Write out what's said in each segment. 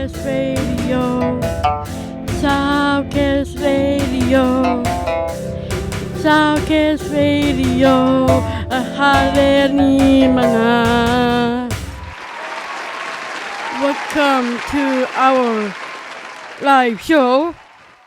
Southcast Radio, Southcast Radio, Southcast Radio, Hallelujah. Welcome to our live show.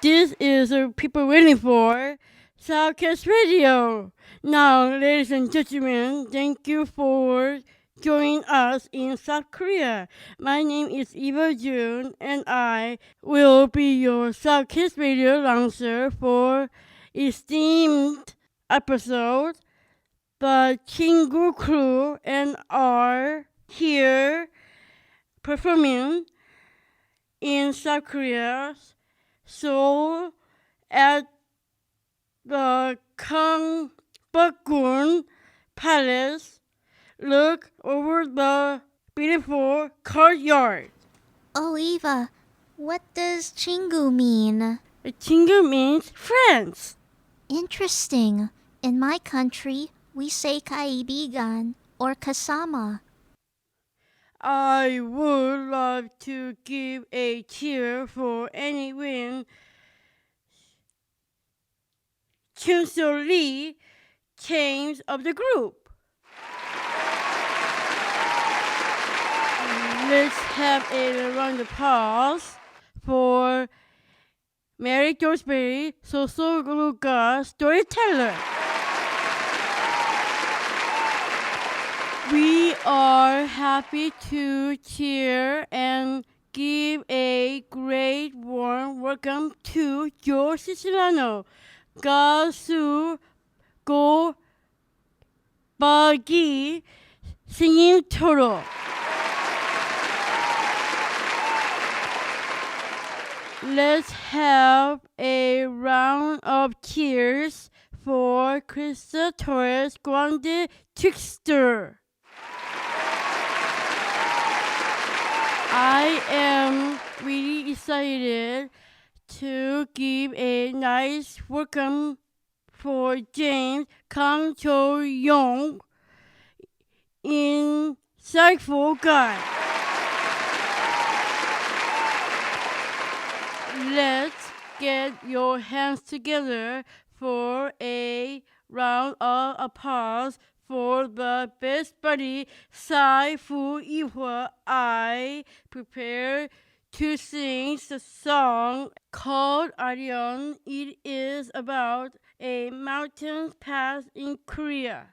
This is people waiting for Southcast Radio. Now, ladies and gentlemen, thank you for joining us in South Korea. My name is Eva June, and I will be your Southcast Radio announcer for esteemed episode. The Chingu crew and are here performing in South Korea, Seoul, at the Gyeongbokgung Palace. Look over the beautiful courtyard. Oh, Eva, what does Chingu mean? Chingu means friends. Interesting. In my country, we say kaibigan or kasama. I would love to give a cheer for any win. Chunso Lee, change of the group. Let's have a round of applause for Mary Georgeberry, Sosoruga storyteller. We are happy to cheer and give a great warm welcome to Joe Siciliano, 가수 고 박이 singing Toro. Let's have a round of cheers for Krista Torres Grande Trickster. I am really excited to give a nice welcome for James Kang Cho Young in Cypher Guy. Let's get your hands together for a round of applause for the best buddy, Sai Fu Ihua. I prepare to sing the song called Arion. It is about a mountain pass in Korea.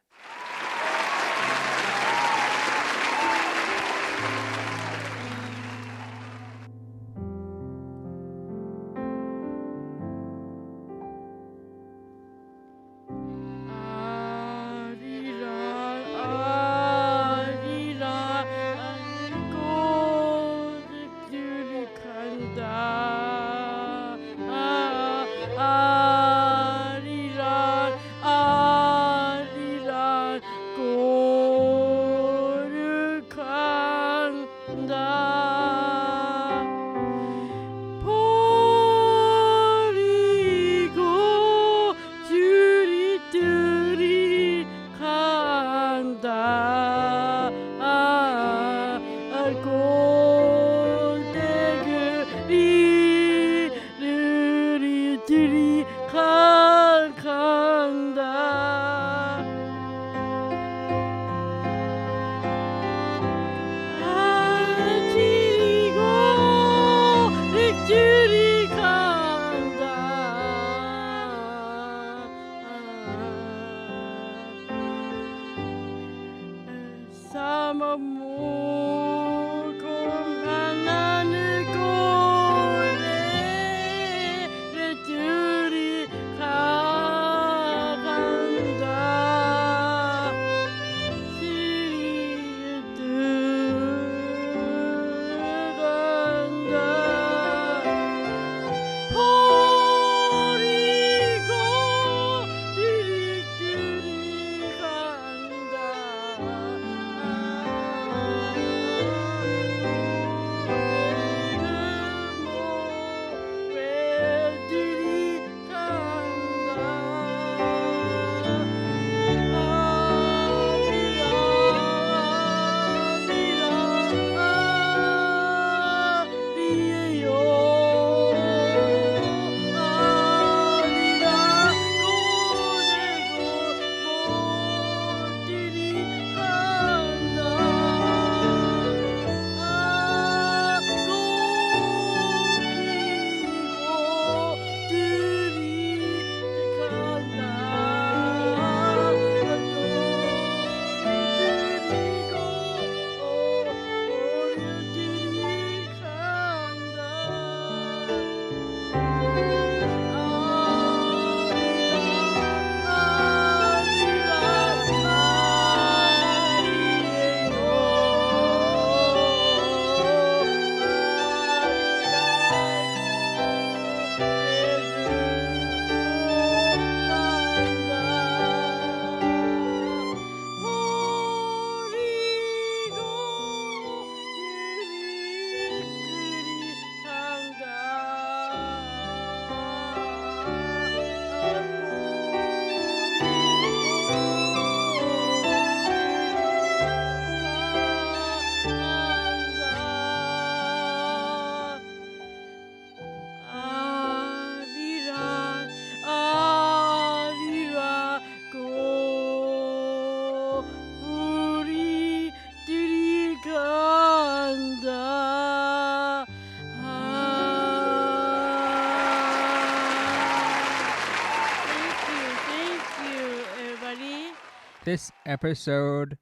This episode,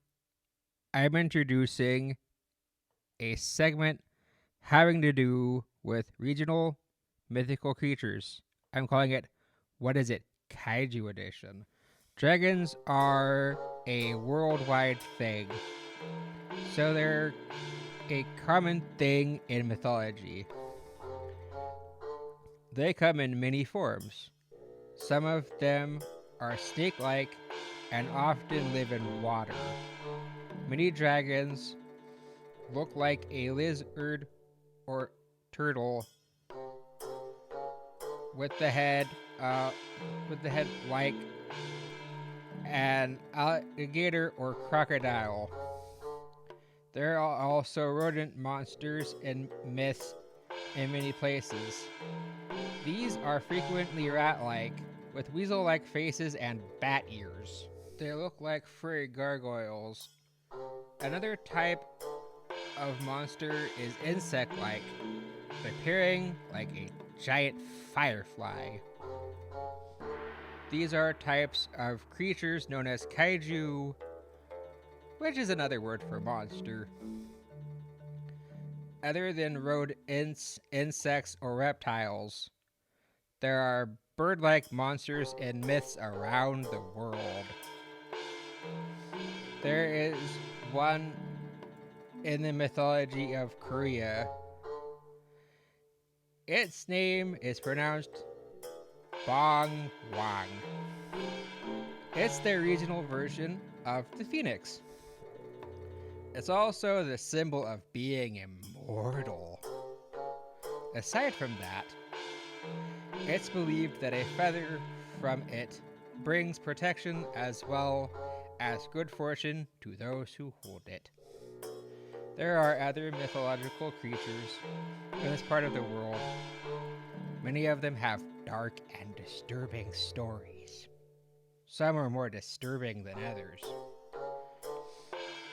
I'm introducing a segment having to do with regional mythical creatures. I'm calling it, what is it? Kaiju Edition. Dragons are a worldwide thing, so they're a common thing in mythology. They come in many forms. Some of them are snake like and often live in water. Many dragons look like a lizard or turtle with the head like an alligator or crocodile. There are also rodent monsters in myths in many places. These are frequently rat-like, with weasel-like faces and bat ears. They look like furry gargoyles. Another type of monster is insect-like, appearing like a giant firefly. These are types of creatures known as kaiju, which is another word for monster. Other than rodents, insects, or reptiles, there are bird-like monsters in myths around the world. There is one in the mythology of Korea. Its name is pronounced Bong Wang. It's their regional version of the phoenix. It's also the symbol of being immortal. Aside from that, it's believed that a feather from it brings protection as well as good fortune to those who hold it. There are other mythological creatures in this part of the world. Many of them have dark and disturbing stories. Some are more disturbing than others.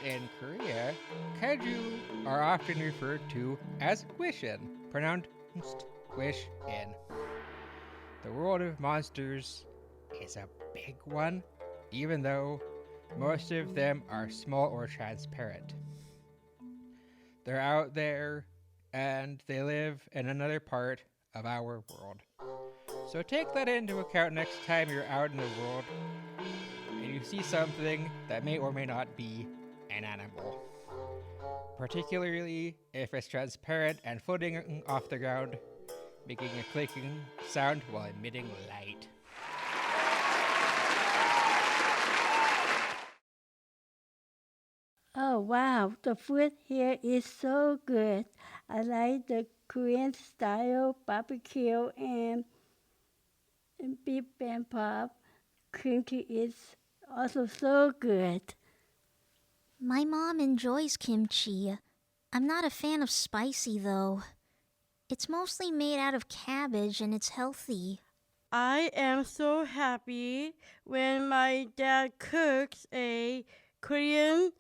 In Korea, kaiju are often referred to as Gwishin, pronounced Gwish-in. The world of monsters is a big one, even though most of them are small or transparent. They're out there, and they live in another part of our world. So take that into account next time you're out in the world and you see something that may or may not be an animal. Particularly if it's transparent and floating off the ground, making a clicking sound while emitting light. Oh wow, the food here is so good. I like the Korean style barbecue and beef pop. Cream tea is also so good. My mom enjoys kimchi. I'm not a fan of spicy though. It's mostly made out of cabbage and it's healthy. I am so happy when my dad cooks a Korean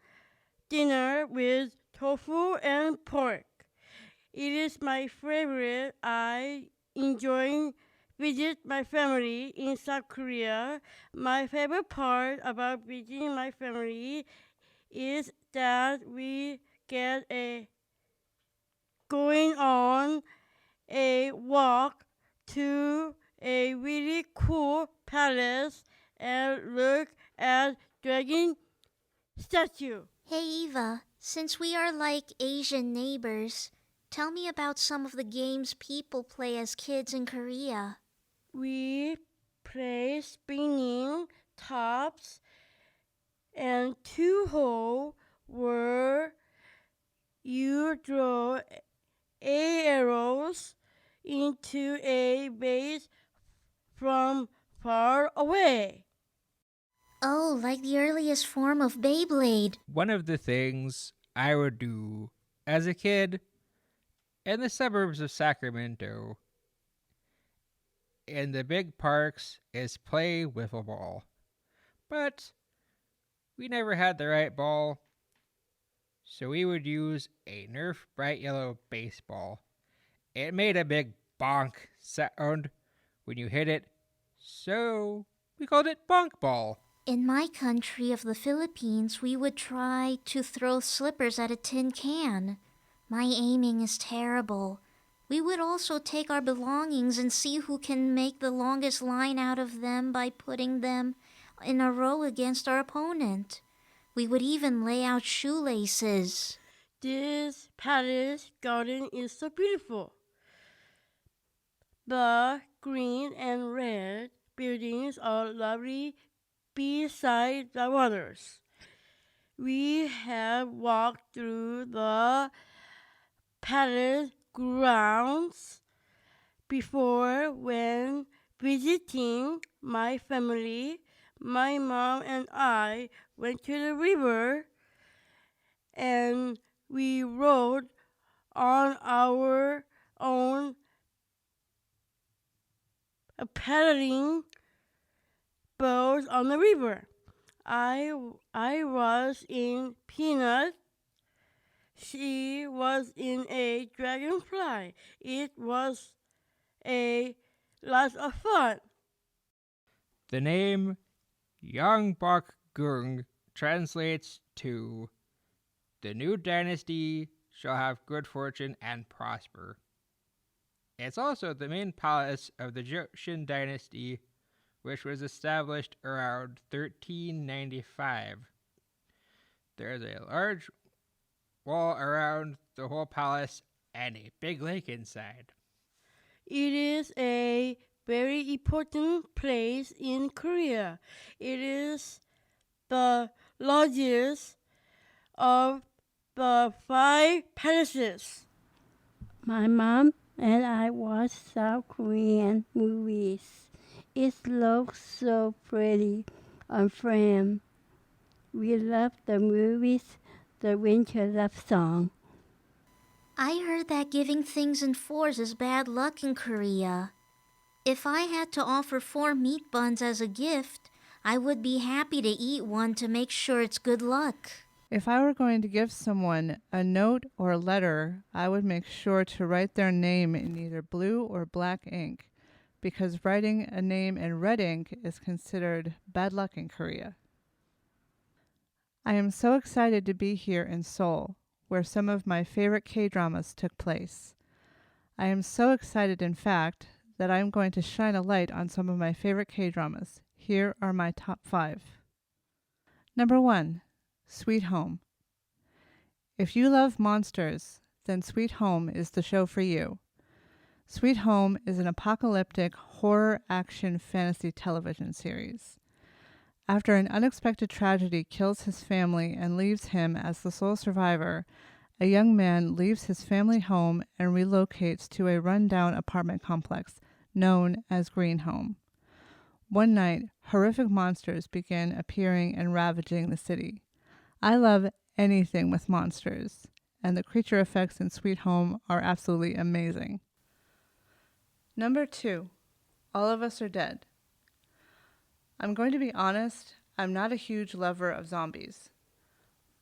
dinner with tofu and pork. It is my favorite. I enjoy visit my family in South Korea. My favorite part about visiting my family is that we get a going on a walk to a really cool palace and look at dragon statue. Hey Eva, since we are like Asian neighbors, tell me about some of the games people play as kids in Korea. We play spinning tops and two hole where you draw arrows into a base from far away. Oh, like the earliest form of Beyblade. One of the things I would do as a kid in the suburbs of Sacramento in the big parks is play wiffle ball. But we never had the right ball, so we would use a Nerf bright yellow baseball. It made a big bonk sound when you hit it, so we called it bonk ball. In my country of the Philippines, we would try to throw slippers at a tin can. My aiming is terrible. We would also take our belongings and see who can make the longest line out of them by putting them in a row against our opponent. We would even lay out shoelaces. This palace garden is so beautiful. The green and red buildings are lovely beside the waters. We have walked through the palace grounds before when visiting my family. My mom and I went to the river and we rode on our own paddling boats on the river. I was in Peanut. She was in a dragonfly. It was a lot of fun. The name Gyeongbokgung translates to "the new dynasty shall have good fortune and prosper." It's also the main palace of the Joseon dynasty, which was established around 1395. There is a large wall around the whole palace and a big lake inside. It is a very important place in Korea. It is the largest of the 5 palaces. My mom and I watch South Korean movies. It looks so pretty on film. We love the movies, the Winter Love Song. I heard that giving things in fours is bad luck in Korea. If I had to offer 4 meat buns as a gift, I would be happy to eat one to make sure it's good luck. If I were going to give someone a note or a letter, I would make sure to write their name in either blue or black ink, because writing a name in red ink is considered bad luck in Korea. I am so excited to be here in Seoul, where some of my favorite K-dramas took place. I am so excited, in fact, that I am going to shine a light on some of my favorite K-dramas. Here are my top 5. Number 1. Sweet Home. If you love monsters, then Sweet Home is the show for you. Sweet Home is an apocalyptic horror action fantasy television series. After an unexpected tragedy kills his family and leaves him as the sole survivor, a young man leaves his family home and relocates to a rundown apartment complex known as Green Home. One night, horrific monsters begin appearing and ravaging the city. I love anything with monsters, and the creature effects in Sweet Home are absolutely amazing. Number 2. All of Us Are Dead. I'm going to be honest, I'm not a huge lover of zombies,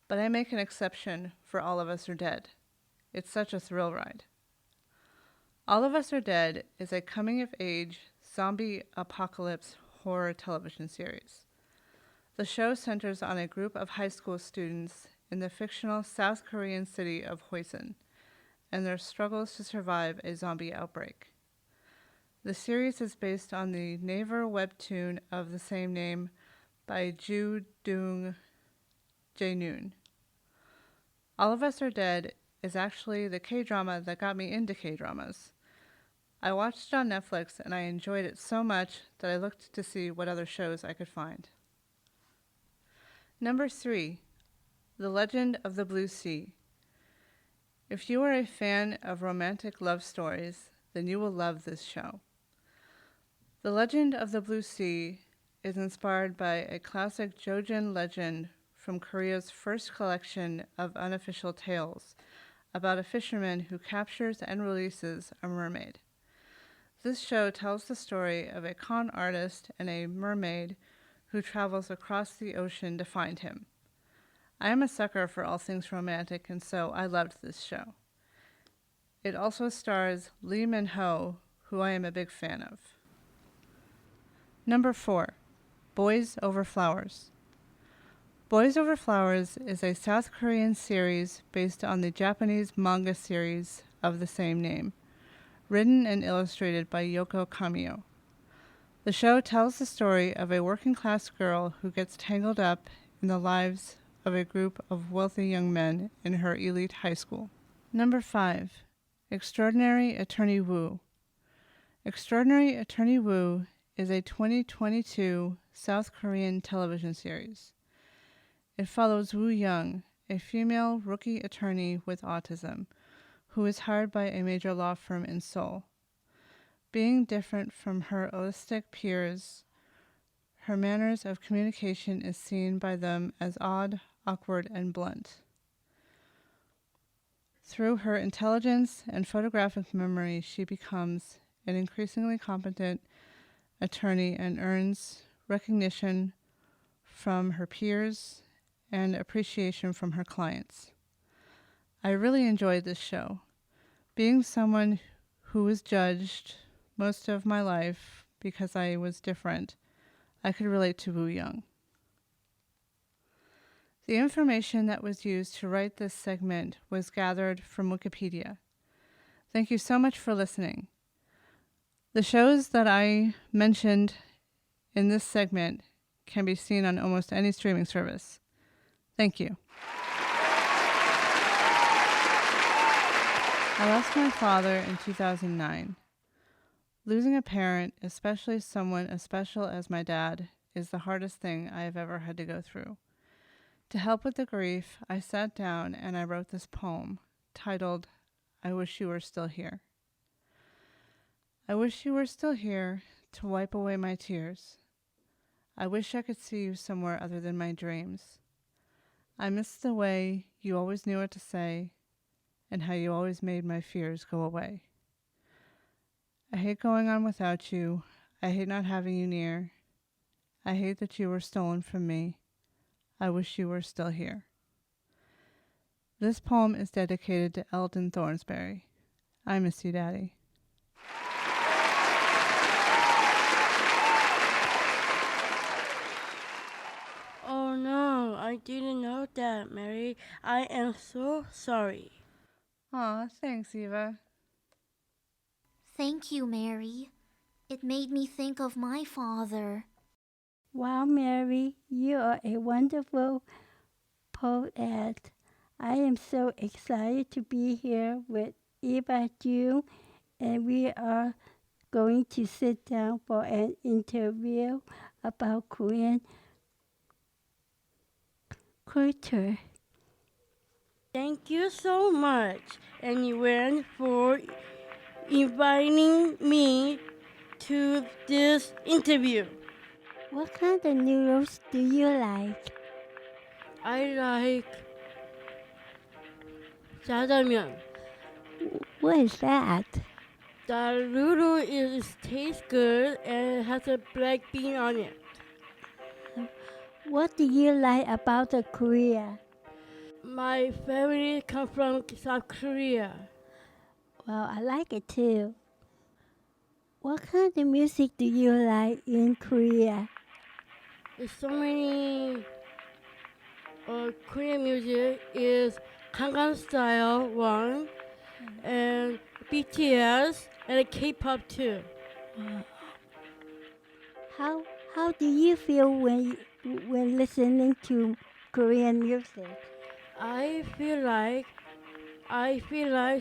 but I make an exception for All of Us Are Dead. It's such a thrill ride. All of Us Are Dead is a coming-of-age zombie apocalypse horror television series. The show centers on a group of high school students in the fictional South Korean city of Hwasun and their struggles to survive a zombie outbreak. The series is based on the Naver webtoon of the same name by Ju Dung Jae-noon. All of Us Are Dead is actually the K-drama that got me into K-dramas. I watched it on Netflix and I enjoyed it so much that I looked to see what other shows I could find. Number 3. The Legend of the Blue Sea. If you are a fan of romantic love stories, then you will love this show. The Legend of the Blue Sea is inspired by a classic Joseon legend from Korea's first collection of unofficial tales about a fisherman who captures and releases a mermaid. This show tells the story of a con artist and a mermaid who travels across the ocean to find him. I am a sucker for all things romantic, and so I loved this show. It also stars Lee Min-ho, who I am a big fan of. Number 4. Boys Over Flowers. Boys Over Flowers is a South Korean series based on the Japanese manga series of the same name, written and illustrated by Yoko Kamio. The show tells the story of a working-class girl who gets tangled up in the lives of a group of wealthy young men in her elite high school. Number 5. Extraordinary Attorney Woo. Extraordinary Attorney Woo is a 2022 South Korean television series. It follows Woo Young, a female rookie attorney with autism, who is hired by a major law firm in Seoul. Being different from her autistic peers, her manners of communication is seen by them as odd, awkward, and blunt. Through her intelligence and photographic memory, she becomes an increasingly competent attorney and earns recognition from her peers and appreciation from her clients. I really enjoyed this show. Being someone who was judged most of my life because I was different, I could relate to Woo Young. The information that was used to write this segment was gathered from Wikipedia. Thank you so much for listening. The shows that I mentioned in this segment can be seen on almost any streaming service. Thank you. I lost my father in 2009. Losing a parent, especially someone as special as my dad, is the hardest thing I have ever had to go through. To help with the grief, I sat down and I wrote this poem titled, I Wish You Were Still Here. I wish you were still here to wipe away my tears. I wish I could see you somewhere other than my dreams. I miss the way you always knew what to say and how you always made my fears go away. I hate going on without you. I hate not having you near. I hate that you were stolen from me. I wish you were still here. This poem is dedicated to Eldon Thornsberry. I miss you, Daddy. Oh no, I didn't know that, Mary. I am so sorry. Aw, thanks, Eva. Thank you, Mary. It made me think of my father. Wow, Mary, you are a wonderful poet. I am so excited to be here with Eva June, and we are going to sit down for an interview about Korean culture. Thank you so much, anyone, for inviting me to this interview. What kind of noodles do you like? I like jjajangmyeon. What is that? The noodle tastes good and it has a black bean on it. What do you like about the Korea? My family comes from South Korea. Well, I like it too. What kind of music do you like in Korea? There's so many Korean music is Gangnam Style one and BTS and K-pop too. How do you feel when listening to Korean music? I feel like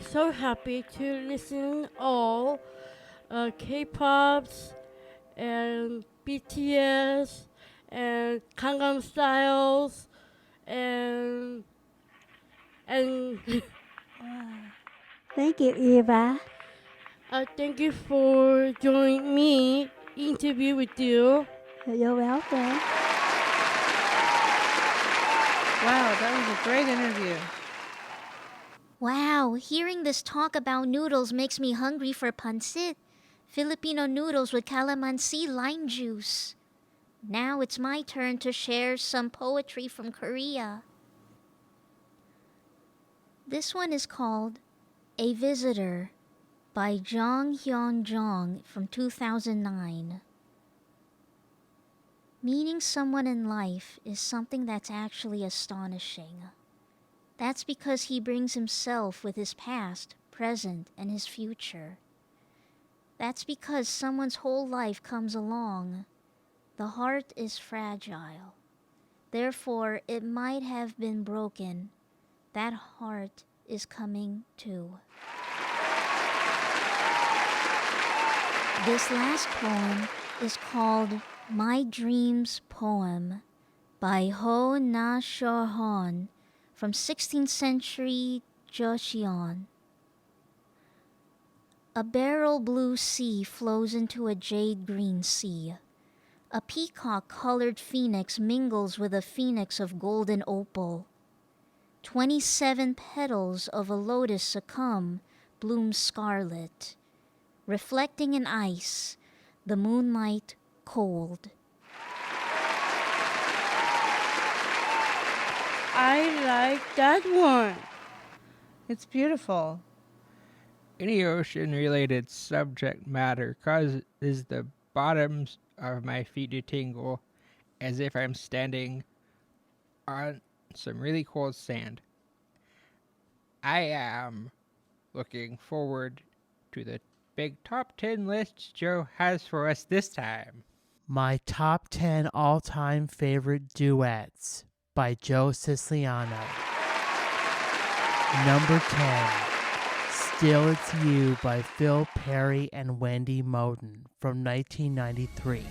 so happy to listen all K-pops and BTS and Gangnam Styles and Thank you, Eva. thank you for joining me interview with you. You're welcome. Wow, that was a great interview. Wow, hearing this talk about noodles makes me hungry for pancit, Filipino noodles with calamansi lime juice. Now it's my turn to share some poetry from Korea. This one is called A Visitor by Jong Hyun Jong from 2009. Meeting someone in life is something that's actually astonishing. That's because he brings himself with his past, present, and his future. That's because someone's whole life comes along. The heart is fragile. Therefore, it might have been broken. That heart is coming too. This last poem is called My Dreams Poem by Ho Na Shorhon from 16th century Joseon. A beryl blue sea flows into a jade green sea. A peacock-colored phoenix mingles with a phoenix of golden opal. 27 petals of a lotus succumb, bloom scarlet, reflecting in ice, the moonlight cold. I like that one. It's beautiful. Any ocean-related subject matter causes the bottoms of my feet to tingle as if I'm standing on some really cold sand. I am looking forward to the big top 10 list Joe has for us this time. My top 10 all-time favorite duets by Joe Siciliano. Number 10, Still It's You by Phil Perry and Wendy Moten from 1993.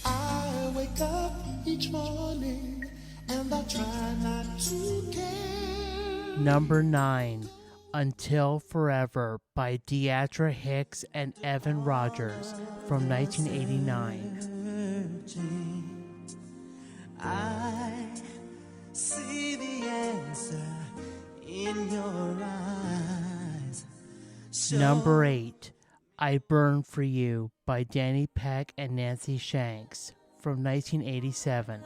I wake up each morning and I try not to care. Number 9, Until Forever by Deidre Hicks and Evan Rogers from 1989. I see the answer in your eyes. Number 8, I Burn For You by Danny Peck and Nancy Shanks from 1987.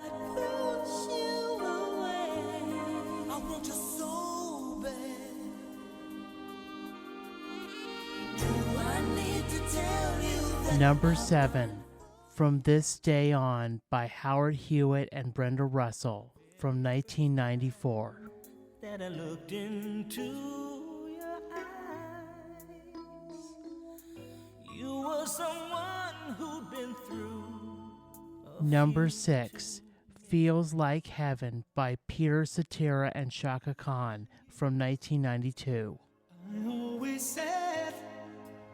Number 7, From This Day On by Howard Hewitt and Brenda Russell from 1994. That I looked into your eyes. You were someone who'd been through. Number 6, Feels Like Heaven by Peter Cetera and Shaka Khan from 1992. I always said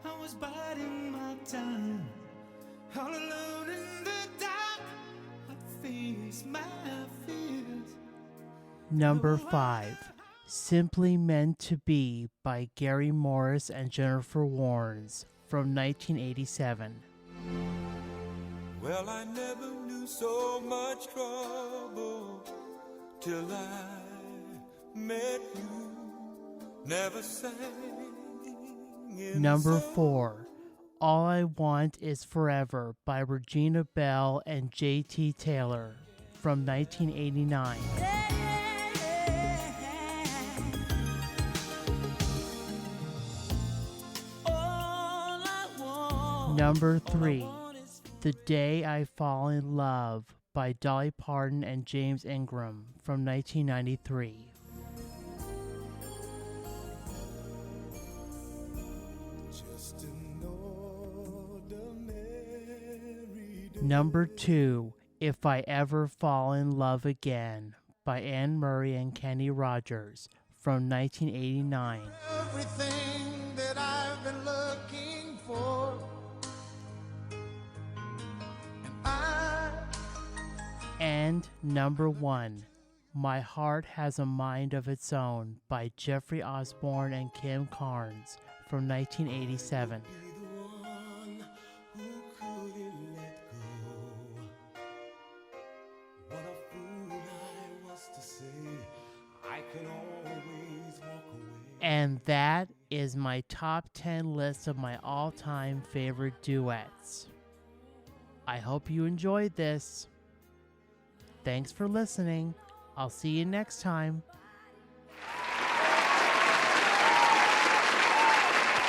I was biding my time. All alone in the dark, I face my fears. Number 5, Simply Meant to Be by Gary Morris and Jennifer Warnes from 1987. Well, I never knew so much trouble till I met you. Never sang in Number a song. 4, All I Want Is Forever by Regina Bell and J.T. Taylor from 1989. Number 3, The Day I Fall in Love by Dolly Parton and James Ingram from 1993. Just an ordinary day. Number 2, If I Ever Fall in Love Again by Anne Murray and Kenny Rogers from 1989. Everything that I've been looking for. And number 1, My Heart Has a Mind of Its Own by Jeffrey Osborne and Kim Carnes from 1987. And that is my top 10 list of my all-time favorite duets. I hope you enjoyed this. Thanks for listening. I'll see you next time.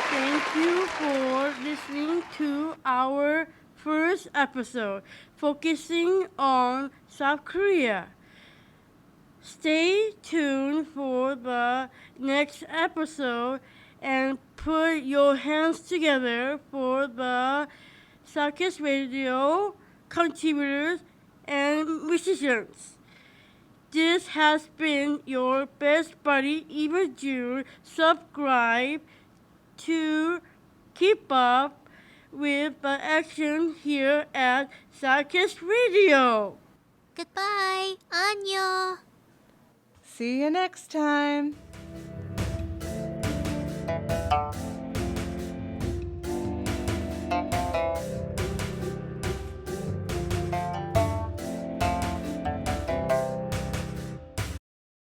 Thank you for listening to our first episode focusing on South Korea. Stay tuned for the next episode and put your hands together for the Southcast Radio contributors and musicians. This has been your best buddy, Eva June. Subscribe to keep up with the action here at Southcast Radio. Goodbye. Annyeong. See you next time.